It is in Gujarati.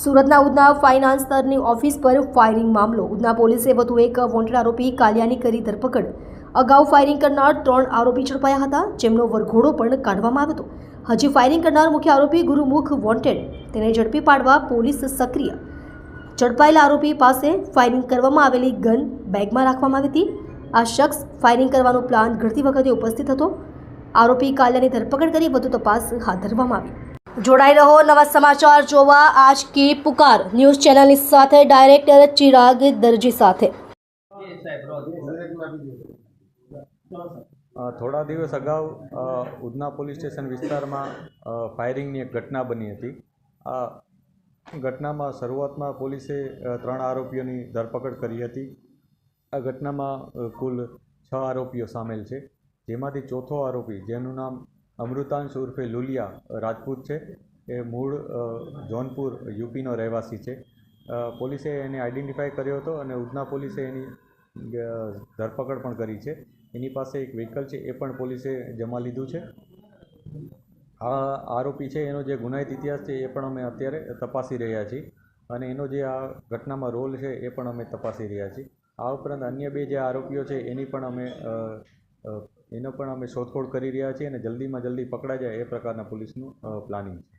સુરતના ઉધના ફાઇનાન્સરની ઓફિસ પર ફાયરિંગ મામલો. ઉધના પોલીસે વધુ એક વોન્ટેડ આરોપી કાલિયાની કરી ધરપકડ. અગાઉ ફાયરિંગ કરનાર 3 આરોપી ઝડપાયા હતા, જેમનો વરઘોડો પણ કાઢવામાં આવ્યો હતો. હજી ફાયરિંગ કરનાર મુખ્ય આરોપી ગુરુમુખ વોન્ટેડ, તેને ઝડપી પાડવા પોલીસ સક્રિય. ઝડપાયેલા આરોપી પાસે ફાયરિંગ કરવામાં આવેલી ગન બેગમાં રાખવામાં આવી હતી. આ શખ્સ ફાયરિંગ કરવાનો પ્લાન ઘડતી વખતે ઉપસ્થિત હતો. આરોપી કાલિયાની ધરપકડ કરી વધુ તપાસ હાથ ધરવામાં આવી. જોડાઈ રહો નવા સમાચાર જોવા આજ કી પુકાર ન્યૂઝ ચેનલની સાથે ડાયરેક્ટર ચિરાગ દરજી સાથે. થોડા દિવસ અગાઉ ઉધના પોલીસ સ્ટેશન વિસ્તારમાં ફાયરિંગની એક ઘટના બની હતી. આ ઘટનામાં શરૂઆતમાં પોલીસે 3 આરોપીઓની ધરપકડ કરી હતી. આ ઘટનામાં કુલ 6 આરોપીઓ સામેલ છે, જેમાંથી ચોથો આરોપી, જેનું નામ અમૃતાંશ ઉર્ફે લુલિયા રાજપૂત છે, એ મૂળ જોનપુર યુપીનો રહેવાસી છે. પોલીસે એને આઈડેન્ટિફાઈ કર્યો હતો અને ઉધના પોલીસે એની ધરપકડ પણ કરી છે. એની પાસે એક વ્હીકલ છે, એ પણ પોલીસે જમા લીધું છે. આ આરોપી છે, એનો જે ગુનાહિત ઇતિહાસ છે એ પણ અમે અત્યારે તપાસી રહ્યા છીએ અને એનો જે આ ઘટનામાં રોલ છે એ પણ અમે તપાસી રહ્યા છીએ. આ ઉપરાંત અન્ય 2 જે આરોપીઓ છે એનો પણ અમે શોધખોળ કરી રહ્યા છીએ અને જલ્દીમાં જલ્દી પકડાઈ જાય એ પ્રકારના પોલીસનું પ્લાનિંગ છે.